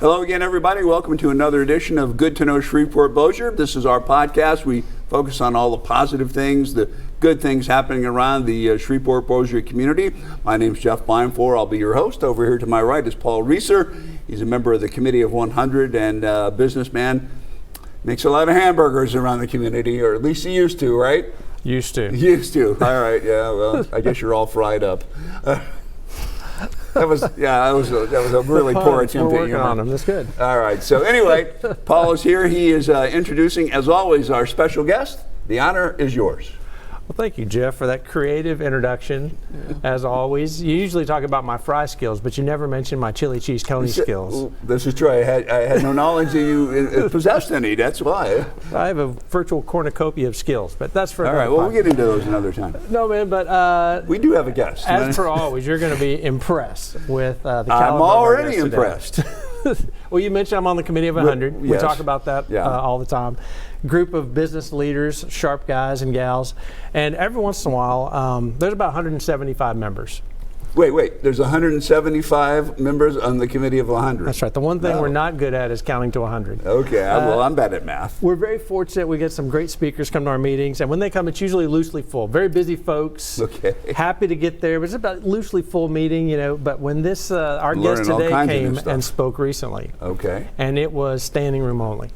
Hello again, everybody. Welcome to another edition of Good to Know Shreveport-Bossier. This is our podcast. We focus on all the positive things, the good things happening around the Shreveport-Bossier community. My name is Jeff Blindfloor. I'll be your host. Over here to my right is Paul Reeser. He's a member of the Committee of 100 and a businessman. Makes a lot of hamburgers around the community, or at least he used to, right? Used to. Used to. All right. Yeah. Well, I guess you're all fried up. That was a really poor attempt. We're working on them. That's good. All right. So anyway, Paul is here. He is introducing, as always, our special guest. The honor is yours. Well, thank you, Jeff, for that creative introduction. Yeah. As always, you usually talk about my fry skills, but you never mention my chili cheese coney skills. This is true. I had no knowledge that you possessed any. That's why. I have a virtual cornucopia of skills, but that's for all right. Well, we'll get into those another time. No, man, but we do have a guest. As per always, you're going to be impressed with the caliber. I'm already impressed. Well, you mentioned I'm on the Committee of 100. Yes. We talk about that all the time. Group of business leaders, sharp guys and gals, and every once in a while, there's about 175 members. Wait, there's 175 members on the Committee of 100. That's right. The one thing we're not good at is counting to 100. Okay, well, I'm bad at math. We're very fortunate. We get some great speakers come to our meetings, and when they come, it's usually loosely full. Very busy folks. Okay. Happy to get there, but it's about loosely full meeting, you know. But when this, our guest today came and spoke recently. Okay. And it was standing room only.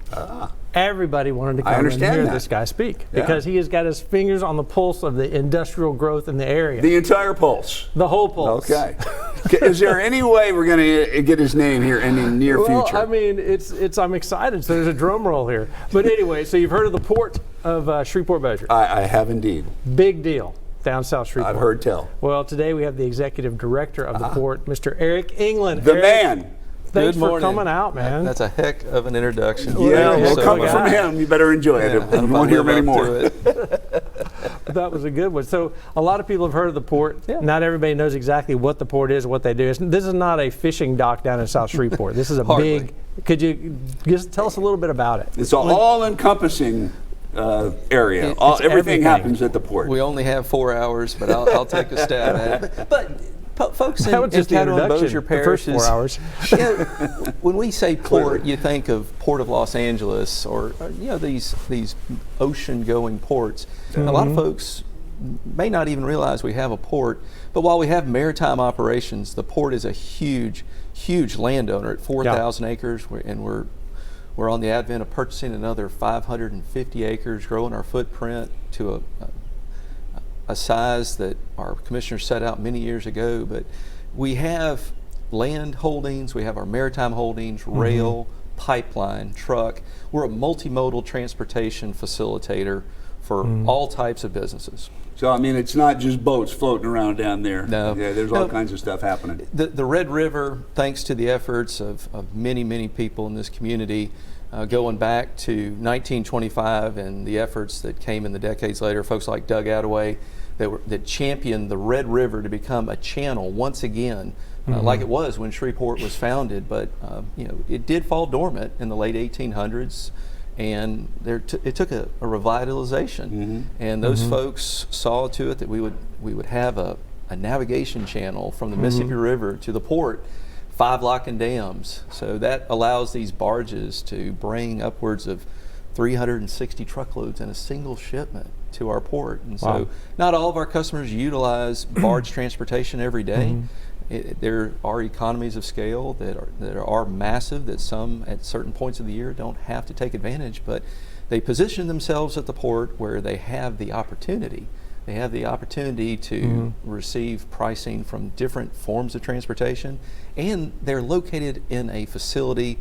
Everybody wanted to come and hear this guy speak because he has got his fingers on the pulse of the industrial growth in the area. The entire pulse. The whole pulse. Okay. Is there any way we're going to get his name here in the near future? Well, I mean, I'm excited. So there's a drum roll here. But anyway, so you've heard of the port of Shreveport-Bossier? I have indeed. Big deal down South Shreveport. I've heard tell. Well, today we have the executive director of the port, Mr. Eric England. The man. Thanks for coming out, man. That's a heck of an introduction. Yeah, well, coming from him, you better enjoy it. You won't hear many more. That was a good one. So a lot of people have heard of the port. Yeah. Not everybody knows exactly what the port is, what they do. This is not a fishing dock down in South Shreveport. This is a big. Could you just tell us a little bit about it? It's an all-encompassing area. Everything happens at the port. We only have 4 hours, but I'll take a stab at it. But folks in Bossier Parish, the first 4 hours. When we say port, you think of Port of Los Angeles or these ocean-going ports. Mm-hmm. A lot of folks may not even realize we have a port, but while we have maritime operations, the port is a huge landowner at 4,000 acres, and we're on the advent of purchasing another 550 acres, growing our footprint to a size that our commissioner set out many years ago. But we have land holdings, we have our maritime holdings, rail, pipeline, truck. We're a multimodal transportation facilitator for all types of businesses. So, I mean, it's not just boats floating around down there. No. Yeah, there's all kinds of stuff happening. The Red River, thanks to the efforts of many people in this community, going back to 1925 and the efforts that came in the decades later, folks like Doug Attaway that championed the Red River to become a channel once again, like it was when Shreveport was founded. But it did fall dormant in the late 1800s, and it took a revitalization. And those folks saw to it that we would have a navigation channel from the Mississippi River to the port, 5 locking dams. So that allows these barges to bring upwards of 360 truckloads in a single shipment to our port. And so not all of our customers utilize barge transportation every day. There are economies of scale that are massive, that some at certain points of the year don't have to take advantage, but they position themselves at the port where they have the opportunity. They have the opportunity to receive pricing from different forms of transportation, and they're located in a facility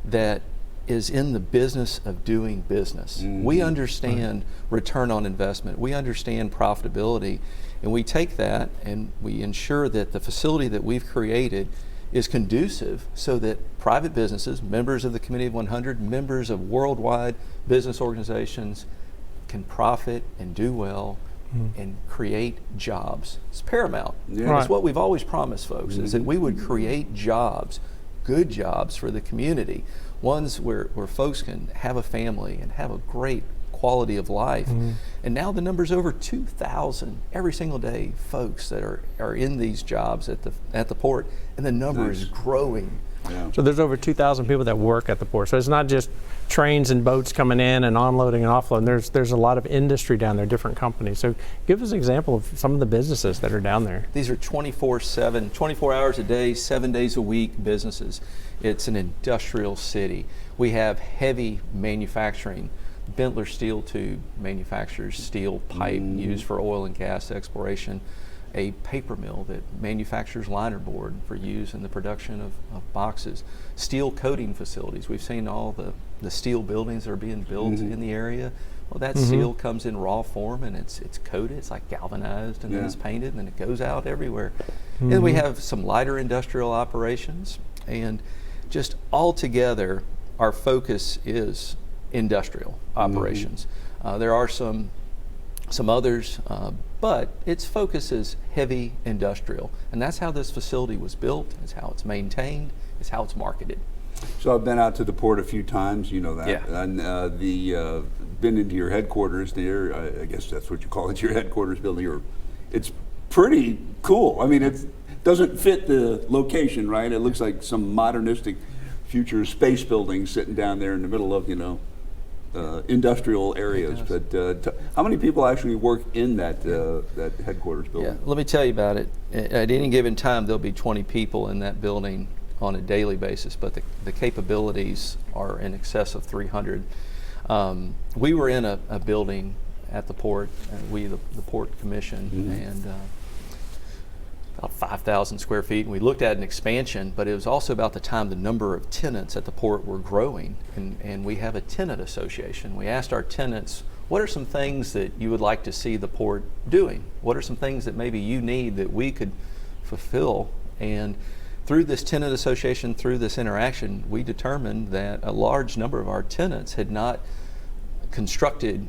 that is in the business of doing business. We understand return on investment. We understand profitability, and we take that and we ensure that the facility that we've created is conducive so that private businesses, members of the Committee of 100, members of worldwide business organizations can profit and do well and create jobs. It's paramount. It's what we've always promised folks, is that we would create jobs, good jobs for the community, ones where folks can have a family and have a great quality of life. And now the number's over 2,000 every single day folks that are in these jobs at the port, and the number is growing Yeah. So there's over 2,000 people that work at the port. So it's not just trains and boats coming in and onloading and offloading. There's a lot of industry down there, different companies. So give us an example of some of the businesses that are down there. These are 24/7, 24 hours a day, 7 days a week businesses. It's an industrial city. We have heavy manufacturing. Bentler Steel Tube manufactures steel pipe used for oil and gas exploration. A paper mill that manufactures linerboard for use in the production of boxes. Steel coating facilities. We've seen all the steel buildings that are being built in the area. Well, that steel comes in raw form and it's coated. It's like galvanized, and then it's painted, and then it goes out everywhere. And we have some lighter industrial operations, and just all together, our focus is industrial operations. There are some others, but its focus is heavy industrial, and that's how this facility was built. It's how it's maintained. It's how it's marketed. So I've been out to the port a few times, you know that, Yeah. and been into your headquarters there. I guess that's what you call it, your headquarters building. It's pretty cool. I mean, it doesn't fit the location, right? It looks like some modernistic future space building sitting down there in the middle of, industrial areas. But how many people actually work in that headquarters building? Yeah, let me tell you about it. At any given time, there'll be 20 people in that building on a daily basis, but the capabilities are in excess of 300. We were in a building at the port, the Port Commission, and about 5,000 square feet, and we looked at an expansion, but it was also about the time the number of tenants at the port were growing, and we have a tenant association. We asked our tenants, what are some things that you would like to see the port doing? What are some things that maybe you need that we could fulfill? And through this tenant association, through this interaction, we determined that a large number of our tenants had not constructed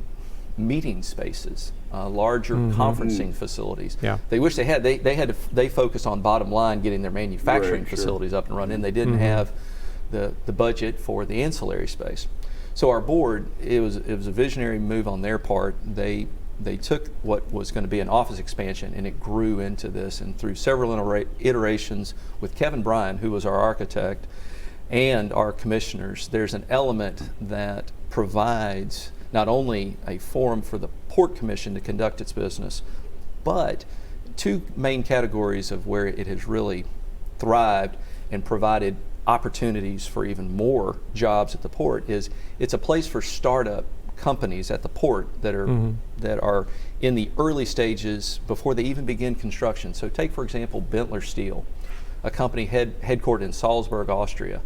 meeting spaces, larger conferencing facilities. Yeah. They wish they had. They focused on bottom line, getting their manufacturing facilities up and running. They didn't have the budget for the ancillary space. So our board, it was a visionary move on their part. They took what was going to be an office expansion, and it grew into this. And through several iterations with Kevin Bryan, who was our architect, and our commissioners, there's an element that provides not only a forum for the Port Commission to conduct its business, but two main categories of where it has really thrived and provided opportunities for even more jobs at the port is it's a place for startup companies at the port that are in the early stages before they even begin construction. So take, for example, Bentler Steel, a company headquartered in Salzburg, Austria.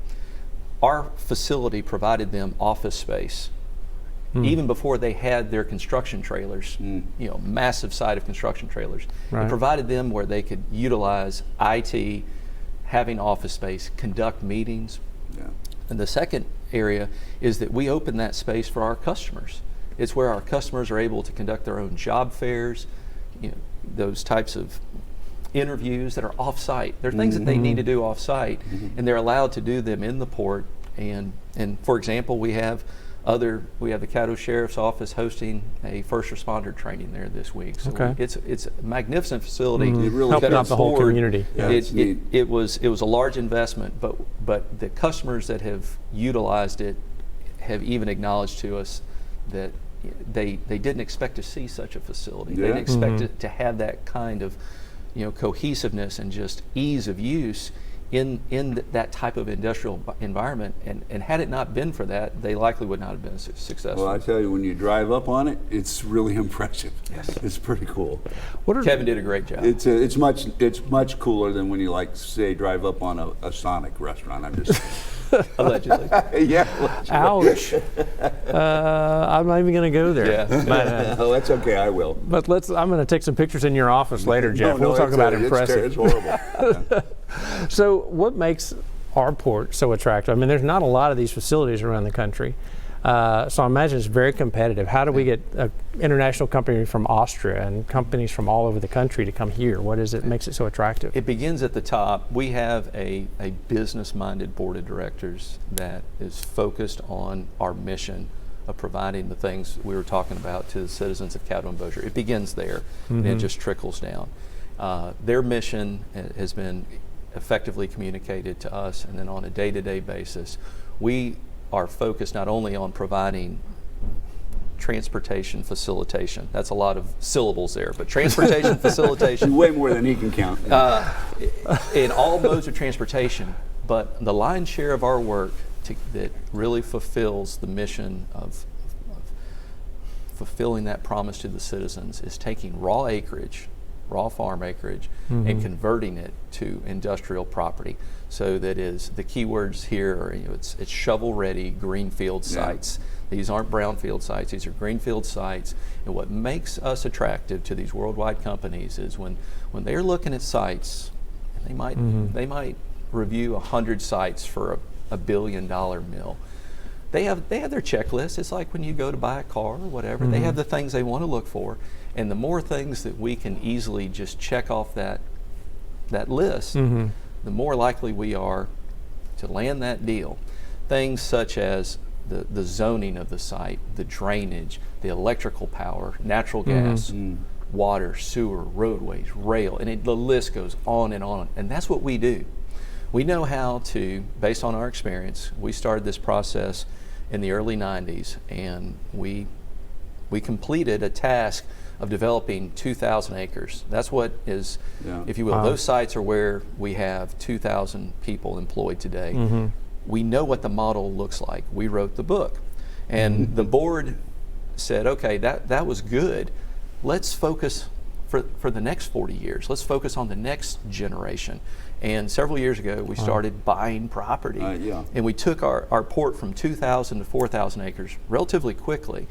Our facility provided them office space even before they had their construction trailers, massive site of construction trailers. Right. It provided them where they could utilize IT, having office space, conduct meetings. Yeah. And the second area is that we open that space for our customers. It's where our customers are able to conduct their own job fairs, those types of interviews that are off-site. There are things that they need to do off-site, and they're allowed to do them in the port. And for example, we have the Caddo Sheriff's Office hosting a first responder training there this week. So it's a magnificent facility. It really Helping out does. the whole community. Yeah, it's neat. It was a large investment, but the customers that have utilized it have even acknowledged to us that they didn't expect to see such a facility. They didn't expect it to have that kind of cohesiveness and just ease of use in that type of industrial environment, and had it not been for that, they likely would not have been successful. Well, I tell you, when you drive up on it, it's really impressive. Yes. It's pretty cool. Kevin did a great job. It's much cooler than when you say drive up on a Sonic restaurant. I'm just Allegedly. yeah. Ouch. I'm not even going to go there. Yeah. But, Oh, that's okay. I will. but I'm going to take some pictures in your office later, Jeff. We'll talk about impressive. It's horrible. So what makes our port so attractive? I mean, there's not a lot of these facilities around the country. So I imagine it's very competitive. How do we get an international company from Austria and companies from all over the country to come here? What is it makes it so attractive? It begins at the top. We have a business-minded board of directors that is focused on our mission of providing the things we were talking about to the citizens of Caddo and Bossier. It begins there, and it just trickles down. Their mission has been effectively communicated to us, and then on a day-to-day basis, we are focused not only on providing transportation facilitation. That's a lot of syllables there, but transportation facilitation. Way more than he can count. In all modes of transportation, but the lion's share of our work that really fulfills the mission of fulfilling that promise to the citizens is taking raw acreage, raw farm acreage, and converting it to industrial property. So that is, the keywords here are, it's shovel-ready greenfield sites. These aren't brownfield sites, these are greenfield sites. And what makes us attractive to these worldwide companies is when they're looking at sites, they might review 100 sites for a $1 billion mill. They have their checklist. It's like when you go to buy a car or whatever, they have the things they want to look for. And the more things that we can easily just check off that list, the more likely we are to land that deal. Things such as the zoning of the site, the drainage, the electrical power, natural gas, water, sewer, roadways, rail, and the list goes on and on. And that's what we do. We know how to, based on our experience, we started this process in the early 90s, and we completed a task of developing 2,000 acres. That's what is, if you will, those sites are where we have 2,000 people employed today. We know what the model looks like. We wrote the book. And the board said, okay, that was good. Let's focus for the next 40 years. Let's focus on the next generation. And several years ago, we started buying property. And we took our port from 2,000 to 4,000 acres relatively quickly.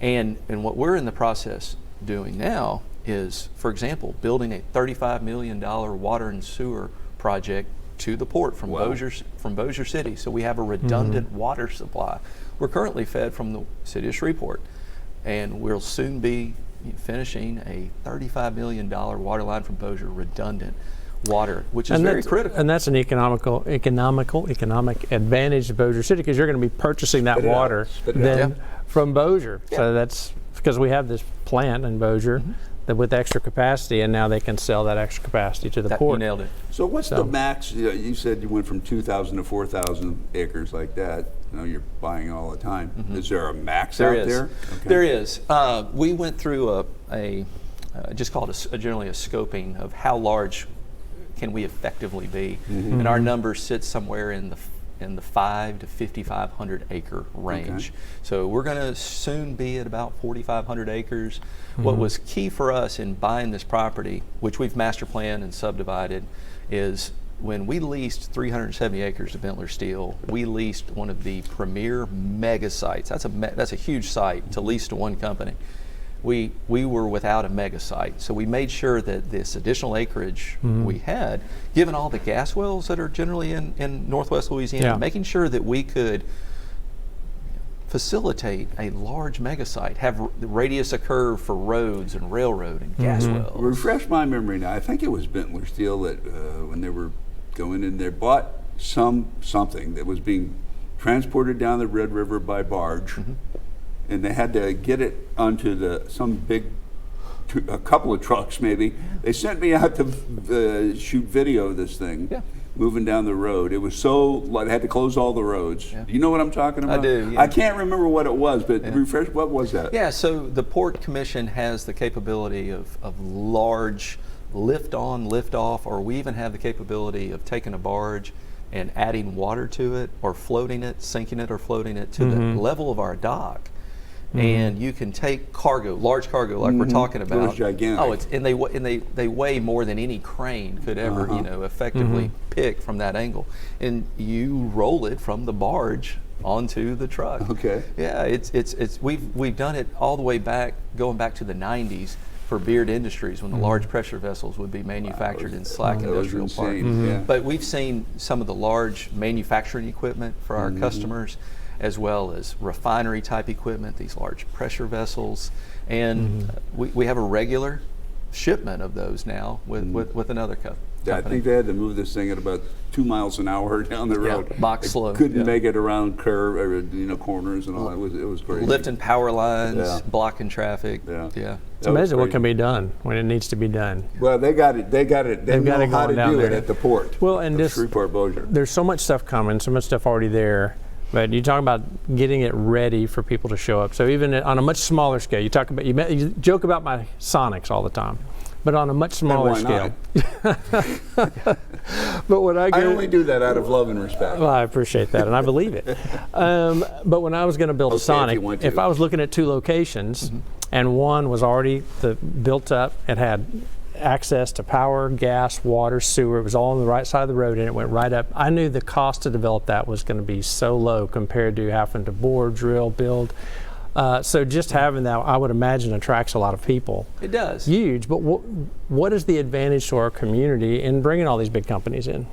And what we're in the process doing now is, for example, building a $35 million water and sewer project to the port from Bossier City. So we have a redundant water supply. We're currently fed from the city of Shreveport, and we'll soon be finishing a $35 million water line from Bossier, redundant water, which is very critical. And that's an economic advantage to Bossier City, because you're going to be purchasing that water from Bossier. So that's because we have this plant in Bossier that with extra capacity, and now they can sell that extra capacity to the port. You nailed it. So what's the max? You said you went from 2,000 to 4,000 acres like that. You're buying all the time. Is there a max out there? Okay. There is. We went through just called generally a scoping of how large can we effectively be, and our number sits somewhere in the 5 to 5,500 acre range. So we're going to soon be at about 4,500 acres. What was key for us in buying this property, which we've master planned and subdivided, is when we leased 370 acres of Bentler Steel, we leased one of the premier mega sites. That's a huge site to lease to one company. We were without a mega site, so we made sure that this additional acreage we had, given all the gas wells that are generally in Northwest Louisiana, making sure that we could facilitate a large mega site, have the radius of curve for roads and railroad and gas wells. Refresh my memory now. I think it was Bentler Steel that when they were going in there, bought something that was being transported down the Red River by barge. And they had to get it onto a couple of trucks maybe. They sent me out to shoot video of this thing moving down the road. It was they had to close all the roads. Do you know what I'm talking about? I do. I can't remember what it was, but refresh, what was that? Yeah, so the Port Commission has the capability of large lift on, lift off, or we even have the capability of taking a barge and adding water to it, or floating it, sinking it or floating it to the level of our dock. And you can take cargo, large cargo, like we're talking about. It was gigantic. And they weigh more than any crane could ever, effectively pick from that angle. And you roll it from the barge onto the truck. Okay. Yeah, we've done it all the way back, going back to the 90s for Beard Industries, when the large pressure vessels would be manufactured in Slack Industrial Park. But we've seen some of the large manufacturing equipment for our customers, as well as refinery type equipment, these large pressure vessels. And we have a regular shipment of those now with another company. I think they had to move this thing at about 2 miles an hour down the road. Box slow. Couldn't make it around curve, or, corners and all that. It was crazy. Lifting power lines, blocking traffic. Yeah. It's amazing what can be done when it needs to be done. Well, they got it. They know how to do it at the port. Well, and this Shreveport-Bossier. There's so much stuff coming, so much stuff already there. But you talk about getting it ready for people to show up. So even on a much smaller scale, you joke about my Sonics all the time, but on a much smaller scale. But when I only do that out of love and respect. Well, I appreciate that, and I believe it. But when I was going to build a Sonic, if I was looking at 2 locations, and one was already built up, it had access to power, gas, water, sewer. It was all on the right side of the road, and it went right up. I knew the cost to develop that was going to be so low compared to having to bore, drill, build. So just having that, I would imagine, attracts a lot of people. It does. Huge. But what is the advantage to our community in bringing all these big companies in?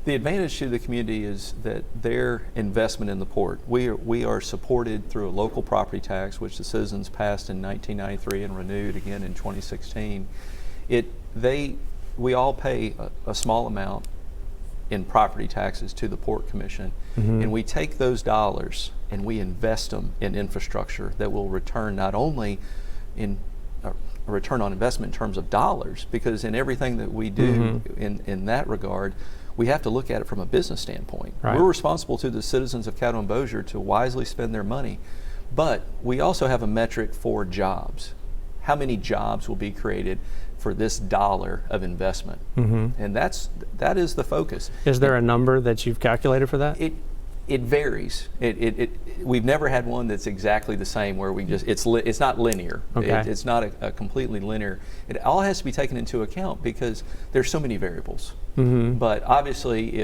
The advantage to the community is that their investment in the port. We are supported through a local property tax, which the citizens passed in 1993 and renewed again in 2016. We all pay a small amount in property taxes to the Port Commission, and we take those dollars and we invest them in infrastructure that will return not only in a return on investment in terms of dollars, because in everything that we do in that regard, we have to look at it from a business standpoint. Right. We're responsible to the citizens of Caddo and Bossier to wisely spend their money, but we also have a metric for jobs. How many jobs will be created for this dollar of investment? And that is the focus. Is there a number that you've calculated for that? It varies. We've never had one that's exactly the same where it's not linear. Okay. It's not a completely linear. It all has to be taken into account because there's so many variables. But obviously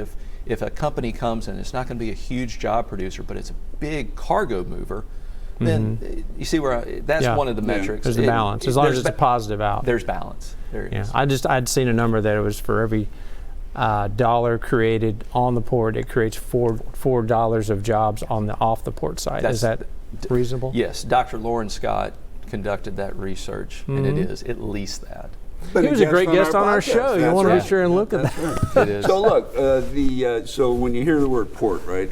if a company comes and it's not going to be a huge job producer, but it's a big cargo mover, then you see where that's one of the metrics. There's the balance. As long as it's a positive out. There's balance. There it is. I'd seen a number that it was for every dollar created on the port, it creates $4 of jobs off the port side. Is that reasonable? Yes. Dr. Lauren Scott conducted that research, and it is at least that. He was a great guest on our show. You want to be sure and look at that. It is. So look, so when you hear the word port, right?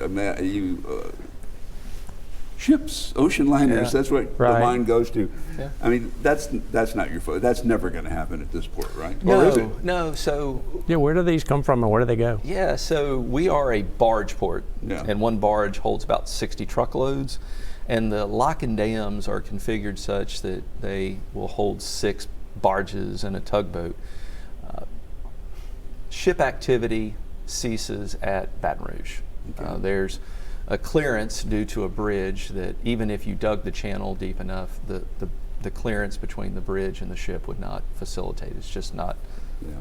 Ships, ocean liners, that's what the mind goes to. Yeah. I mean, that's not your fault. That's never going to happen at this port, right? No, or is it? No. So where do these come from and where do they go? yeah, so we are a barge port, and one barge holds about 60 truckloads, and the lock and dams are configured such that they will hold 6 barges and a tugboat. Ship activity ceases at Baton Rouge. Okay. There's a clearance due to a bridge that even if you dug the channel deep enough, the clearance between the bridge and the ship would not facilitate. It's just not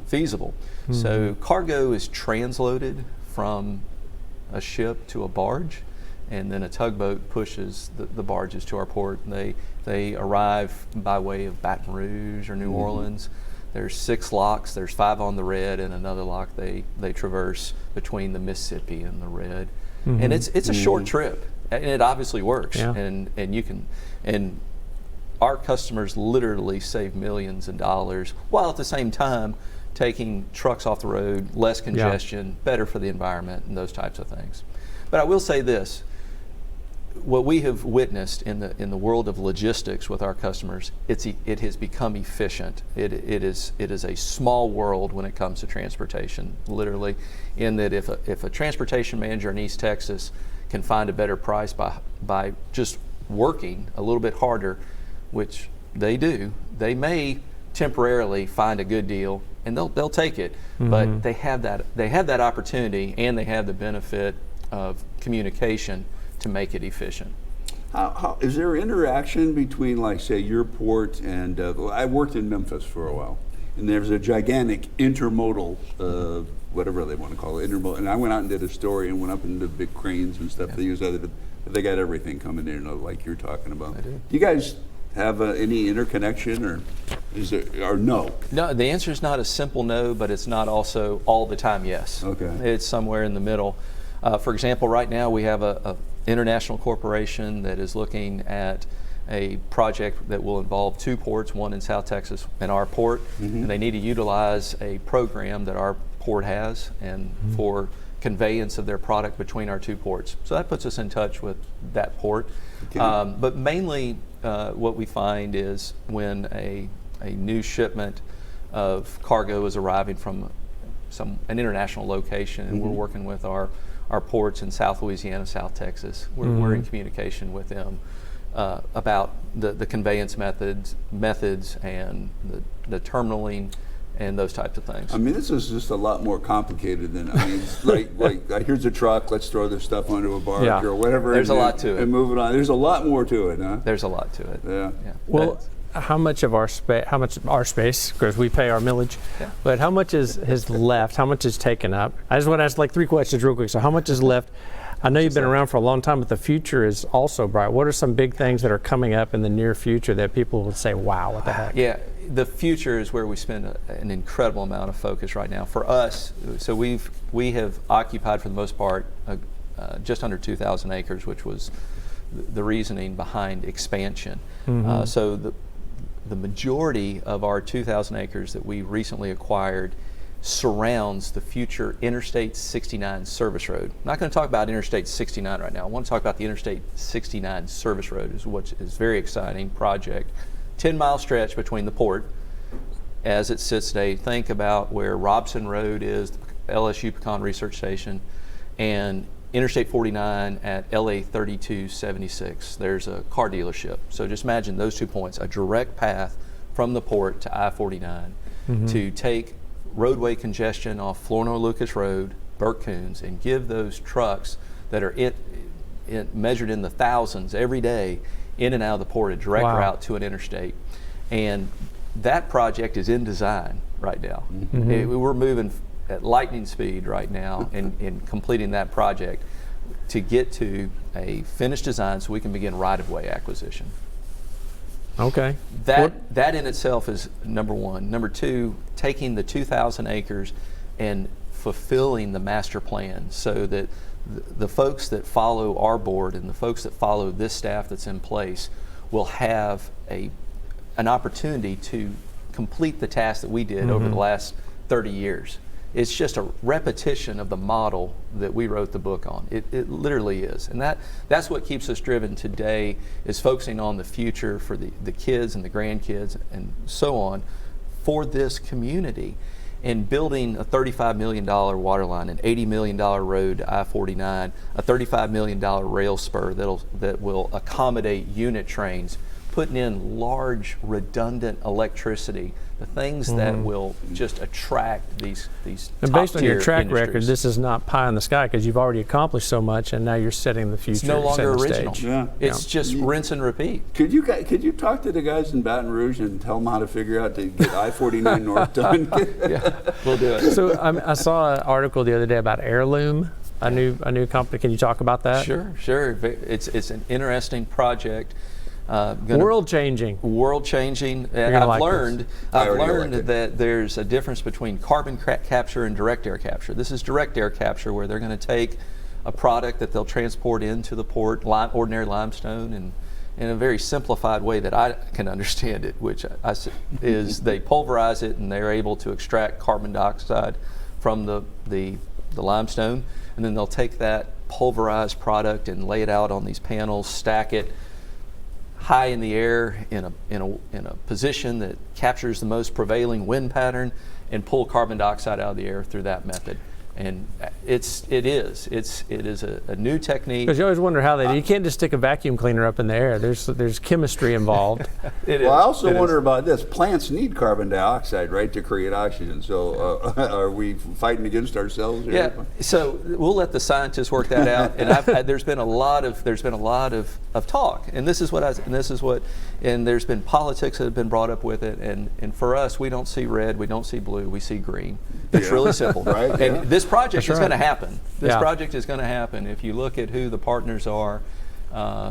feasible. So cargo is transloaded from a ship to a barge, and then a tugboat pushes the barges to our port. And they arrive by way of Baton Rouge or New Orleans. There's 6 locks. There's 5 on the Red, and another lock they traverse between the Mississippi and the Red. And it's a short trip, and it obviously works. Yeah. And our customers literally save millions of dollars, while at the same time taking trucks off the road, less congestion, better for the environment, and those types of things. But I will say this: what we have witnessed in the world of logistics with our customers, it has become efficient. It is a small world when it comes to transportation, literally, in that if a transportation manager in East Texas can find a better price by just working a little bit harder, which they do, they may temporarily find a good deal and they'll take it. But they have that opportunity, and they have the benefit of communication to make it efficient. How is there interaction between, like, say, your port and I worked in Memphis for a while, and there's a gigantic intermodal, whatever they want to call it, intermodal. And I went out and did a story and went up into big cranes and stuff. They use they got everything coming in, like you're talking about. I do. Do you guys have any interconnection, or is there, or no? No, the answer is not a simple no, but it's not also all the time yes. Okay. It's somewhere in the middle. For example, right now we have a international corporation that is looking at a project that will involve 2 ports, one in South Texas and our port, and they need to utilize a program that our port has and for conveyance of their product between our 2 ports. So that puts us in touch with that port. Okay. But mainly what we find is when a new shipment of cargo is arriving from an international location, and we're working with our ports in South Louisiana, South Texas. We're in communication with them about the conveyance methods and the terminaling and those types of things. I mean, this is just a lot more complicated than, I mean, it's like here's a truck, let's throw this stuff onto a barge or whatever. There's a lot to it. And move it on. There's a lot more to it, huh? There's a lot to it. Yeah. Well, how much of our space, because we pay our millage, but how much has left? How much is taken up? I just want to ask like 3 questions real quick. So how much is left? I know you've been around for a long time, but the future is also bright. What are some big things that are coming up in the near future that people will say, wow, what the heck? Yeah, the future is where we spend an incredible amount of focus right now. For us, so we have occupied for the most part just under 2,000 acres, which was the reasoning behind expansion. So the majority of our 2,000 acres that we recently acquired surrounds the future Interstate 69 service road. I'm not going to talk about Interstate 69 right now. I want to talk about the Interstate 69 service road, which is a very exciting project. 10-mile stretch between the port as it sits today. Think about where Robson Road is, the LSU Pecan Research Station, and Interstate 49 at LA 3276. There's a car dealership. So just imagine those 2 points, a direct path from the port to I-49 to take roadway congestion off Flournoy Lucas Road, Burke Coons, and give those trucks that are measured in the thousands every day in and out of the port a direct route to an interstate. And that project is in design right now. We're moving at lightning speed right now in completing that project to get to a finished design so we can begin right-of-way acquisition. Okay. That in itself is number one. Number two, taking the 2,000 acres and fulfilling the master plan so that the folks that follow our board and the folks that follow this staff that's in place will have an opportunity to complete the task that we did over the last 30 years. It's just a repetition of the model that we wrote the book on. It literally is. And that's what keeps us driven today, is focusing on the future for the kids and the grandkids and so on for this community, and building a $35 million water line, an $80 million road to I-49, a $35 million rail spur that will accommodate unit trains, putting in large redundant electricity, the things that will just attract these And based on your track industries. record, this is not pie in the sky because you've already accomplished so much, and now you're setting the future. It's no longer setting the original. stage. Yeah. It's just rinse and repeat. Could you talk to the guys in Baton Rouge and tell them how to figure out to get I-49 North done? Yeah, we'll do it. So I saw an article the other day about Heirloom, a new company. Can you talk about that? Sure. It's an interesting project. World changing. I've learned that there's a difference between carbon capture and direct air capture. This is direct air capture, where they're going to take a product that they'll transport into the port, ordinary limestone, and in a very simplified way that I can understand it, which is they pulverize it and they're able to extract carbon dioxide from the limestone, and then they'll take that pulverized product and lay it out on these panels, stack it high in the air in a position that captures the most prevailing wind pattern, and pull carbon dioxide out of the air through that method. And it is a new technique. Because you always wonder how you can't just stick a vacuum cleaner up in the air. There's chemistry involved. I also wonder about this. Plants need carbon dioxide, right, to create oxygen. So are we fighting against ourselves? Yeah. So we'll let the scientists work that out. And there's been a lot of talk. And and there's been politics that have been brought up with it. And for us, we don't see red, we don't see blue, we see green. It's really simple. Right? And this project is going to happen. This Yeah. project is going to happen. If you look at who the partners are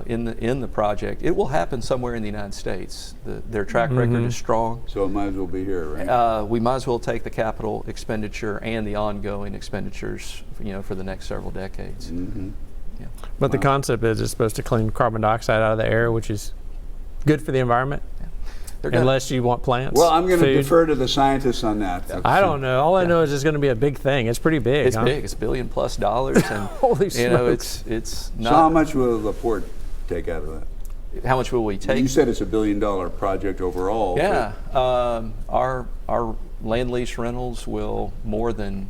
in the project, it will happen somewhere in the United States. Their track record is strong. So it might as well be here, right? We might as well take the capital expenditure and the ongoing expenditures, for the next several decades. But the concept is it's supposed to clean carbon dioxide out of the air, which is good for the environment? They're gonna- Unless you want plants. Well, I'm going to food. defer to the scientists on that. I don't know. All I know is it's going to be a big thing. It's pretty big. It's huh? big. It's $1 billion+, and Holy you know, smokes. it's So how not. much will the port take out of that? How much will we take? You said it's $1 billion project overall. Yeah, our land lease rentals will more than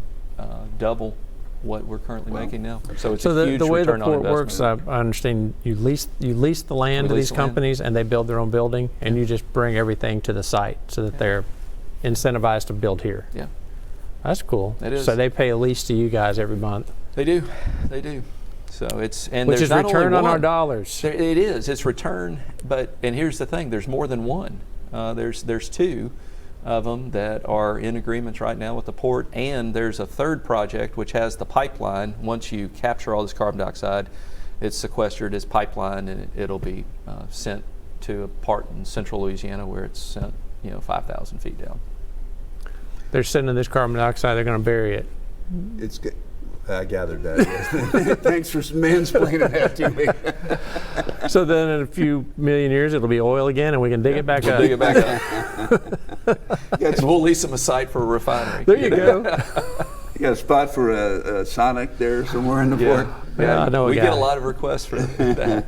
double what we're currently making now. So it's So a huge the way the return on port works, investment. I understand you lease the land We to lease these the land. companies, and they build their own building, and you just bring everything to the site so that they're incentivized to build here. Yeah, That's cool. It is. So they pay a lease to you guys every month, they do. So it's and which there's is not return only on our one. dollars. It is. It's return, and here's the thing: there's more than one. There's two of them that are in agreements right now with the port, and there's a third project which has the pipeline. Once you capture all this carbon dioxide, it's sequestered as pipeline, and it'll be sent to a part in central Louisiana where it's sent, 5,000 feet down. They're sending this carbon dioxide. They're going to bury it. It's good. I gathered that. Yes. Thanks for mansplaining that to me. So then in a few million years, it'll be oil again, and we can dig it back up. Dig it back up. And we'll lease them a site for a refinery. There you go. You got a spot for a Sonic there somewhere in the port? Yeah, I know a we guy. get a lot of requests for that.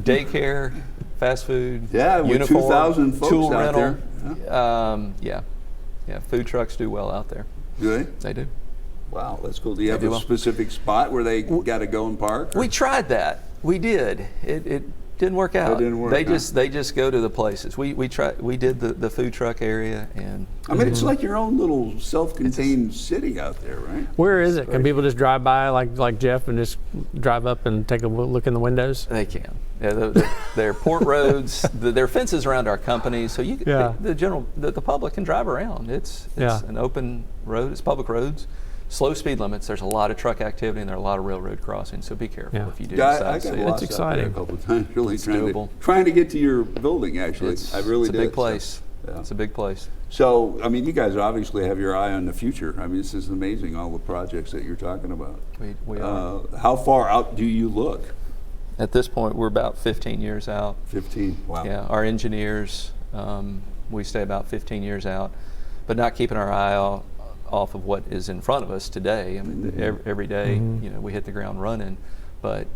Daycare, fast food, Yeah, with uniform, 2,000 folks tool out rental. there. Yeah. Food trucks do well out there. Do they? They do. Wow, that's cool. Do you have do a well. specific spot where they got to go and park? or- We tried that. We did. It didn't work out. didn't work, They huh? just go to the places. We did the food truck area, and I mean, it's like your own little self-contained city out there, right? Where is it? Can people just drive by like Jeff and just drive up and take a look in the windows? they can. Yeah, they're port roads. There are fences around our company, so Yeah. the public can drive around. It's Yeah. an open road. It's public roads. Slow speed limits. There's a lot of truck activity, and there are a lot of railroad crossings. So be careful Yeah. if you do Yeah, decide I to got see lost it. out there exciting. a couple of times, really doable. trying to get to your building, actually. I really it's a did. big place. Yeah. It's a big place. So, I mean, you guys obviously have your eye on the future. I mean, this is amazing, all the projects that you're talking about. We are. How far out do you look? At this point, we're about 15 years out. 15, wow. Yeah, our engineers, we stay about 15 years out, but not keeping our eye off of what is in front of us today. I mean, every day, we hit the ground running, but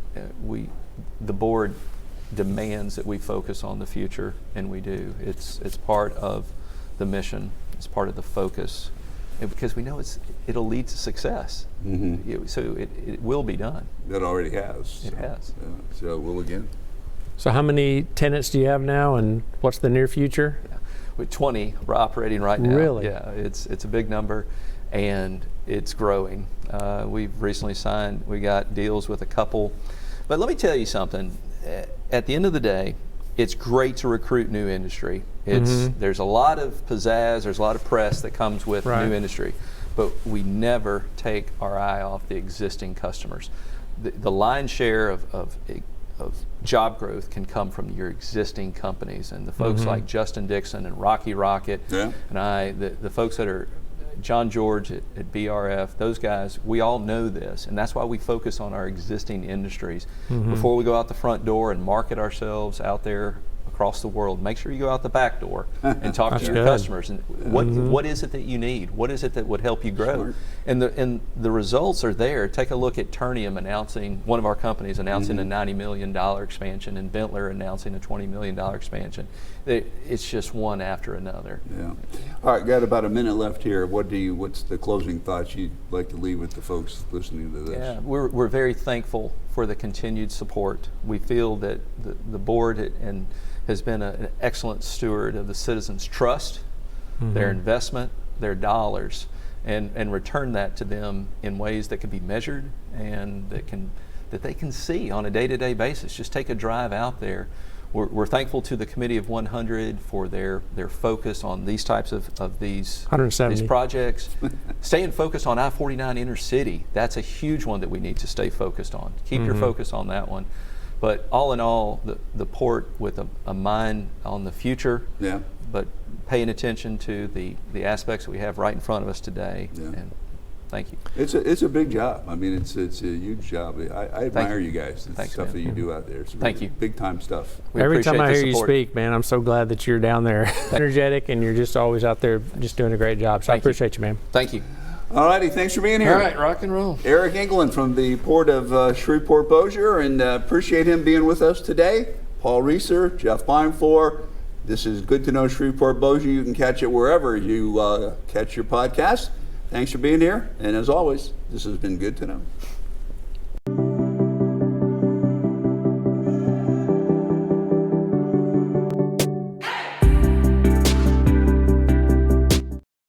the board demands that we focus on the future, and we do. It's part of the mission. It's part of the focus, and because we know it'll lead to success. So it will be done. That already has. It has. Yeah, so it will again. So how many tenants do you have now, and what's the near future? With 20, we're operating right now. Really? Yeah, it's a big number, and it's growing. We've recently signed. We got deals with a couple, but let me tell you something. At the end of the day, it's great to recruit new industry. There's a lot of pizzazz. There's a lot of press that comes with new industry, but we never take our eye off the existing customers. The lion's share of job growth can come from your existing companies, and the folks like Justin Dixon and Rocky Rocket and the folks that are John George at BRF, those guys, we all know this, and that's why we focus on our existing industries. Before we go out the front door and market ourselves out there across the world, make sure you go out the back door and talk to your customers. And what is it that you need? What is it that would help you grow? Smart. And the results are there. Take a look at Ternium announcing, one of our companies announcing a $90 million expansion, and Bentler announcing a $20 million expansion. It's just one after another. Yeah. All right, got about a minute left here. What's the closing thoughts you'd like to leave with the folks listening to this? Yeah, we're very thankful for the continued support. We feel that the board has been an excellent steward of the citizens' trust, their investment, their dollars, and return that to them in ways that can be measured and that they can see on a day-to-day basis. Just take a drive out there. We're thankful to the Committee of 100 for their focus on these types of these 170. these projects. Staying focused on I-49 inner city, that's a huge one that we need to stay focused on. Keep your focus on that one. But all in all, the port with a mind on the future, but paying attention to the aspects that we have right in front of us today. Yeah. And Thank you. It's a big job. I mean, it's a huge job. I admire you guys. The Thanks, stuff man. that you do out there. It's Thank you. Big time stuff. We Every time I appreciate hear the you support. speak, man, I'm so glad that you're down there, energetic, and you're just always out there just doing a great job. So I Thank you. appreciate you, man. Thank you. All righty, thanks for being here. All right, rock and roll. Eric England from the Port of Shreveport-Bossier, and appreciate him being with us today. Paul Reeser, Jeff Beinfloor. This is Good to Know Shreveport-Bossier. You can catch it wherever you catch your podcast. Thanks for being here, and as always, this has been Good to Know.